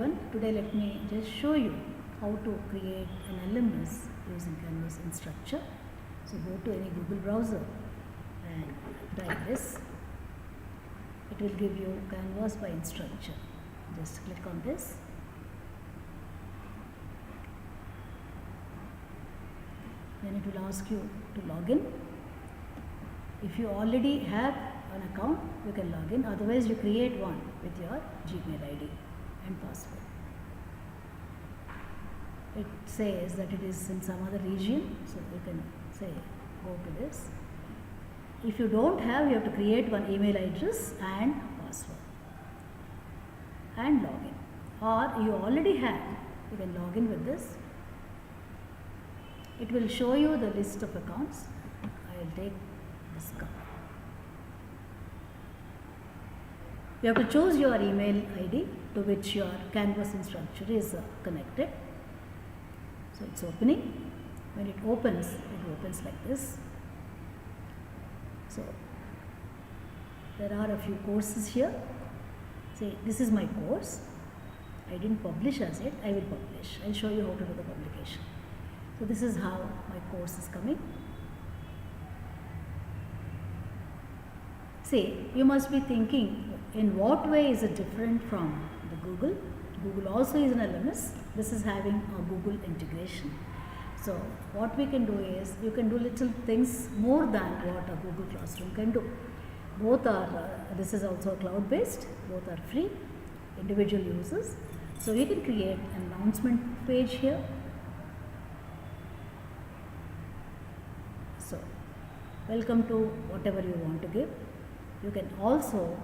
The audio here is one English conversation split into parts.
everyone. Today let me just show you how to create an LMS using Canvas in structure. So go to any Google browser and type this. It will give you Canvas by instructure. Just click on this. Then it will ask you to log in. If you already have an account, you can log in. Otherwise, you create one with your Gmail ID and password. It says that it is in some other region, so you can say go to this. If you don't have, you have to create one email address and password and log in. Or you already have, you can log in with this. It will show you the list of accounts. I will take this account. You have to choose your email ID to which your Canvas instructor is connected. So it's opening. When it opens like this. So there are a few courses here. See, this is my course. I didn't publish as yet. I will publish. I'll show you how to do the publication. So this is how my course is coming. See, you must be thinking, in what way is it different from the Google? Google also is an LMS. This is having a Google integration. So what we can do is, you can do little things more than what a Google Classroom can do. Both are, this is also cloud-based, both are free, individual users. So you can create an announcement page here. So, welcome to whatever you want to give. You can also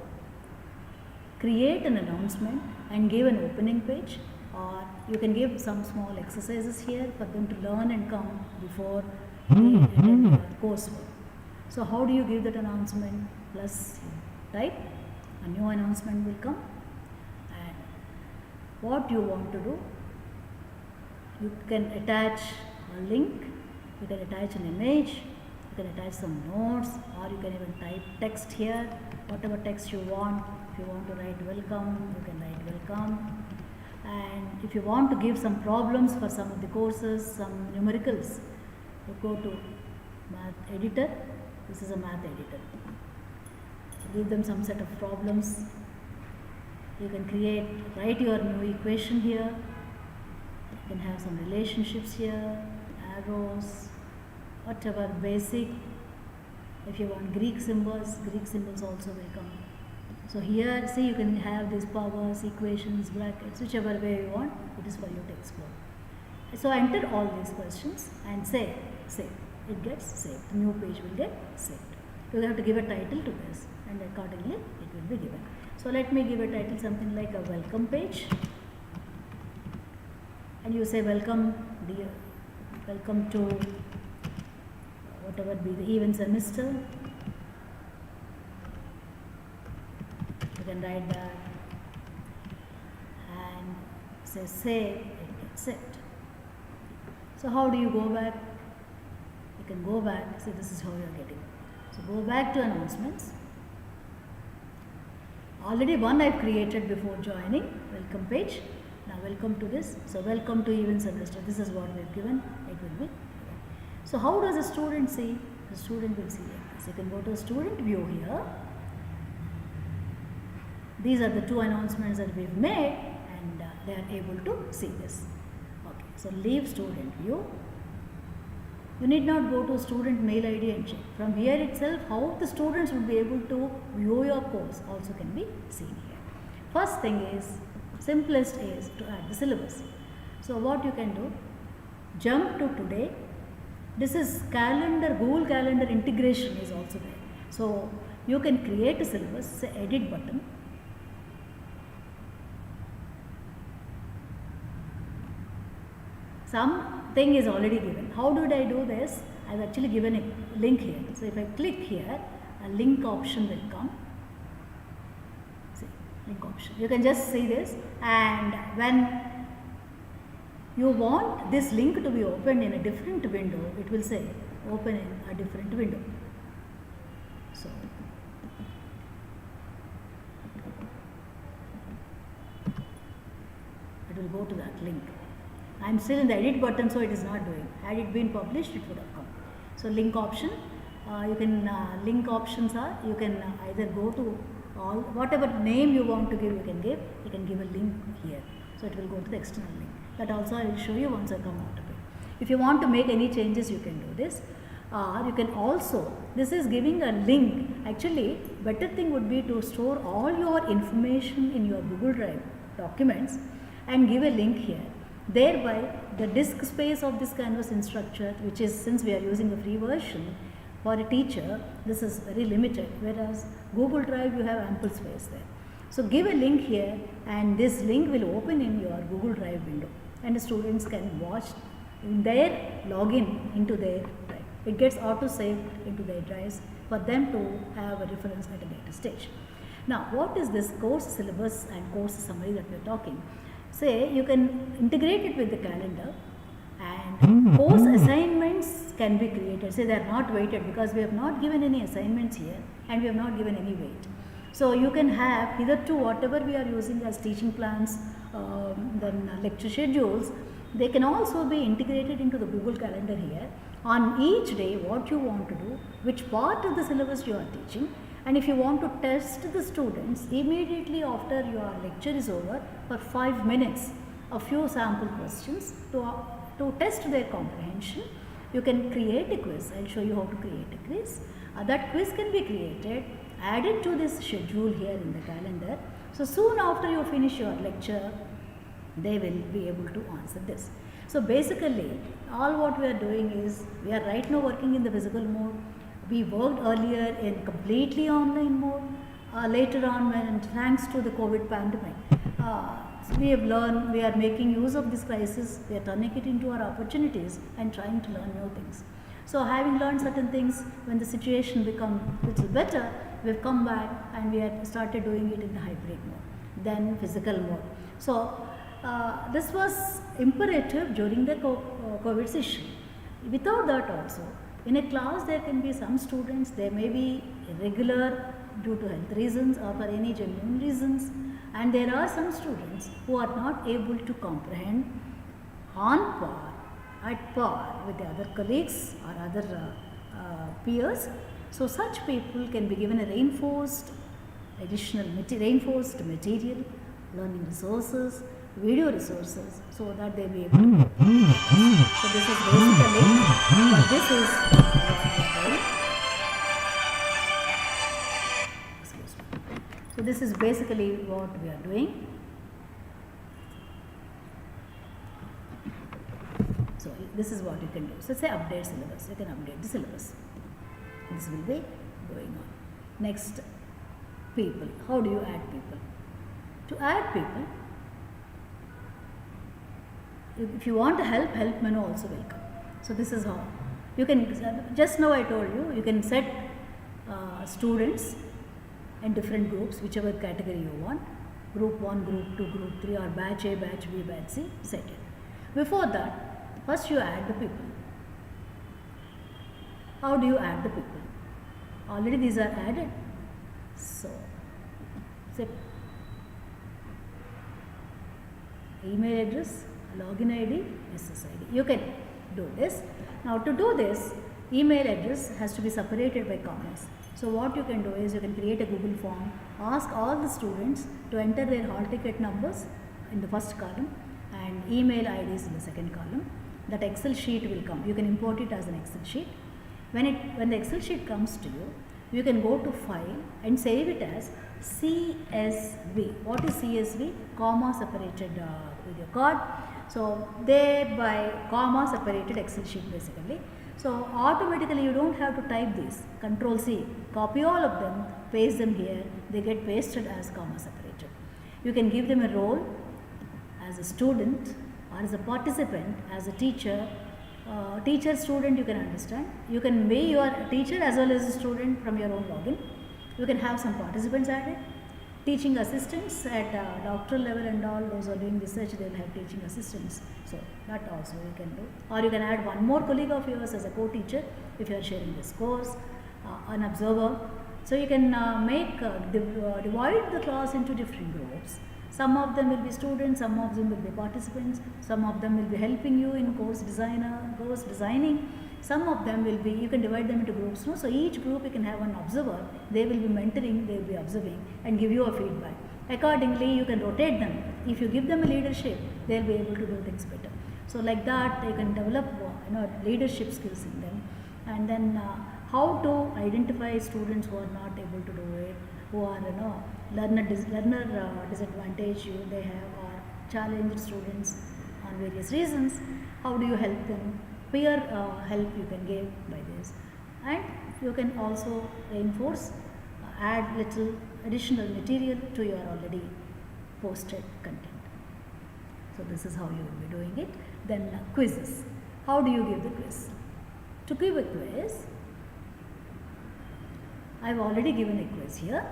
create an announcement and give an opening page, or you can give some small exercises here for them to learn and come before they attend your coursework. So how do you give that announcement? Plus type, a new announcement will come, and what you want to do, you can attach a link, you can attach an image, you can attach some notes, or you can even type text here, whatever text you want. If you want to write welcome, you can write welcome. And if you want to give some problems for some of the courses, some numericals, you go to math editor. This is a math editor. Give them some set of problems. You can write your new equation here. You can have some relationships here, arrows, whatever basic. If you want Greek symbols also will come. So here, see, you can have these powers, equations, brackets, whichever way you want, it is for you to explore. So enter all these questions and save. It gets saved. The new page will get saved. You have to give a title to this, and accordingly it will be given. So let me give a title, something like a welcome page. And you say welcome, dear, welcome to whatever be the even semester. You can write that and say save and hit set. So how do you go back? You can go back. See, this is how you are getting. So go back to announcements. Already one I have created before joining, welcome page. Now welcome to this. So welcome to even semester. This is what we have given. It will be given. So how does a student see? The student will see like this. You can go to student view here. These are the two announcements that we've made, and they are able to see this. Okay, so leave student view. You need not go to student mail ID and check. From here itself, how the students would be able to view your course also can be seen here. First thing is, simplest is to add the syllabus. So what you can do, jump to today. This is calendar, Google Calendar integration is also there. So you can create a syllabus, say edit button. Something is already given. How did I do this? I have actually given a link here. So if I click here, a link option will come. See, link option. You can just see this, and when you want this link to be opened in a different window, it will say open in a different window. So it will go to that link. I am still in the edit button, so it is not doing. Had it been published, it would have come. So link option, link options are, you can either go to all, whatever name you want to give, you can give a link here. So it will go to the external link. That also I will show you once I come out of it. If you want to make any changes, you can do this. You can also, this is giving a link. Actually, better thing would be to store all your information in your Google Drive documents and give a link here. Thereby, the disk space of this Canvas instructor, which is, since we are using the free version, for a teacher, this is very limited, whereas Google Drive, you have ample space there. So give a link here, and this link will open in your Google Drive window, and the students can watch in their login into their drive. It gets auto-saved into their drives for them to have a reference at a later stage. Now, what is this course syllabus and course summary that we are talking? Say, you can integrate it with the calendar, and course assignments can be created. Say, they are not weighted because we have not given any assignments here and we have not given any weight. So, you can have hitherto whatever we are using as teaching plans, then lecture schedules, they can also be integrated into the Google Calendar here. On each day, what you want to do, which part of the syllabus you are teaching, and if you want to test the students immediately after your lecture is over for 5 minutes, a few sample questions to test their comprehension, you can create a quiz. I will show you how to create a quiz. That quiz can be created, added to this schedule here in the calendar. So soon after you finish your lecture, they will be able to answer this. So basically, all what we are doing is, we are right now working in the physical mode. We worked earlier in completely online mode. Later on, when thanks to the COVID pandemic, we have learned, we are making use of this crisis, we are turning it into our opportunities and trying to learn new things. So having learned certain things, when the situation become little better, we have come back and we have started doing it in the hybrid mode, then physical mode. So this was imperative during the COVID session. Without that also, in a class there can be some students, they may be irregular due to health reasons or for any genuine reasons, and there are some students who are not able to comprehend at par with the other colleagues or other peers. So such people can be given a reinforced material, learning resources, video resources, so that they be able to. So this is basically what this is. So this is basically what we are doing. So this is what you can do. So say update syllabus. You can update the syllabus. This will be going on. Next, people. How do you add people? To add people, if you want to help menu also will come. So this is how you can, just now I told you, you can set students in different groups, whichever category you want, group 1, group 2, group 3, or batch A, batch B, batch C, set it. Before that, first you add the people. How do you add the people? Already these are added. So, say email address, login ID, SSID. You can do this. Now to do this, email address has to be separated by commas. So what you can do is, you can create a Google form, ask all the students to enter their hall ticket numbers in the first column and email IDs in the second column. That Excel sheet will come. You can import it as an Excel sheet. When the Excel sheet comes to you, you can go to File and save it as CSV. What is CSV? Comma separated video card. So thereby comma separated Excel sheet basically. So automatically you don't have to type these. Control C, copy all of them, paste them here. They get pasted as comma separated. You can give them a role as a student or as a participant, as a teacher. Teacher, student, you can understand. You can be your teacher as well as a student from your own login. You can have some participants added. Teaching assistants at doctoral level and all, those are doing research, they will have teaching assistants. So that also you can do. Or you can add one more colleague of yours as a co-teacher if you are sharing this course, an observer. So you can divide the class into different groups. Some of them will be students, some of them will be participants, some of them will be helping you in course designing, some of them will be, you can divide them into groups. No? So each group you can have an observer, they will be mentoring, they will be observing and give you a feedback. Accordingly, you can rotate them. If you give them a leadership, they will be able to do things better. So like that, you can develop leadership skills in them. And then how to identify students who are not able to do it, who are learner disadvantage they have, or challenged students on various reasons. How do you help them? Peer help you can give by this, and you can also reinforce, add little additional material to your already posted content. So this is how you will be doing it. Then quizzes. How do you give the quiz? To give a quiz, I have already given a quiz here.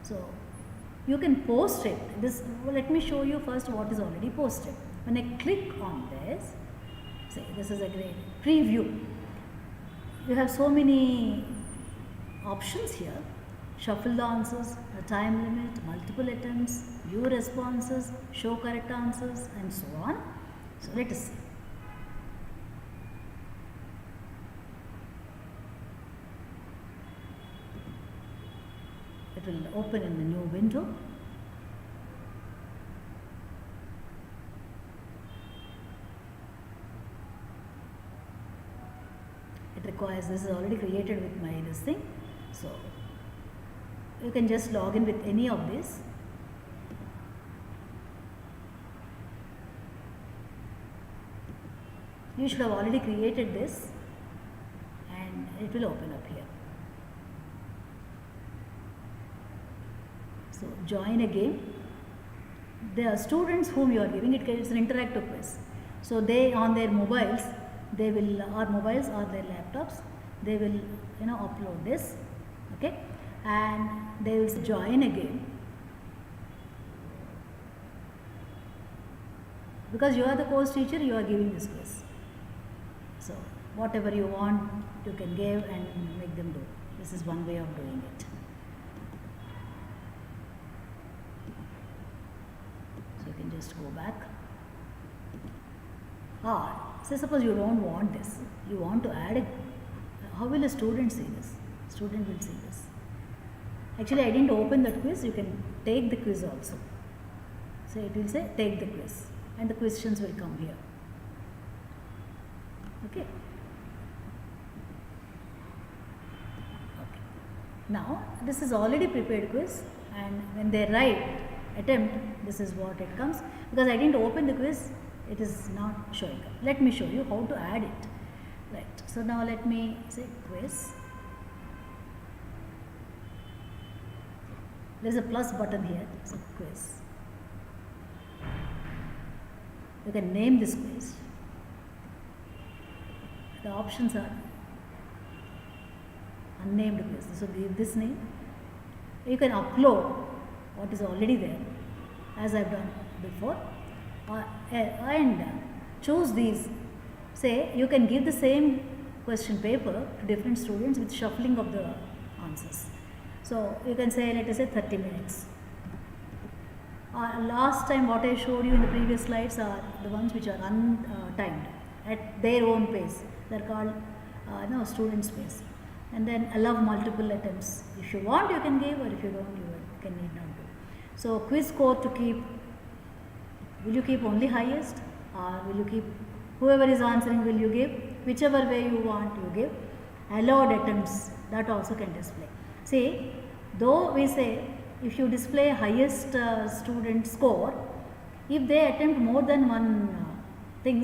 So you can post it. Let me show you first what is already posted. When I click on this, say this is a great preview. You have so many options here. Shuffle the answers, a time limit, multiple attempts, view responses, show correct answers, and so on. So let us see. It will open in the new window. It requires, this is already created with my this thing. So you can just log in with any of these. You should have already created this and it will open up here. So join a game. There are students whom you are giving it, it's an interactive quiz. So they on their mobiles, they will, or mobiles or their laptops, they will upload this, okay, and they will join a game. Because you are the course teacher, you are giving this quiz. So whatever you want, you can give and make them do. This is one way of doing it. So you can just go back. Say suppose you don't want this, you want to add it. How will a student see this? Student will see this. Actually, I didn't open that quiz. You can take the quiz also. So it will say take the quiz, and the questions will come here. Okay. Now this is already prepared quiz, and when they write attempt, this is what it comes. Because I didn't open the quiz, it is not showing up. Let me show you how to add it. Right. So now let me say quiz. There is a plus button here. So quiz. You can name this quiz. The options are unnamed quiz. So give this name. You can upload what is already there, as I have done before, and choose these. Say you can give the same question paper to different students with shuffling of the answers. So you can say, let us say 30 minutes. Last time what I showed you in the previous slides are the ones which are untimed at their own pace. They are called student space. And then allow multiple attempts. If you want, you can give, or if you don't, you can need not do. So quiz score to keep, will you keep only highest, or will you keep whoever is answering will you give? Whichever way you want, you give. Allowed attempts, that also can display. See, though we say if you display highest student score, if they attempt more than one things,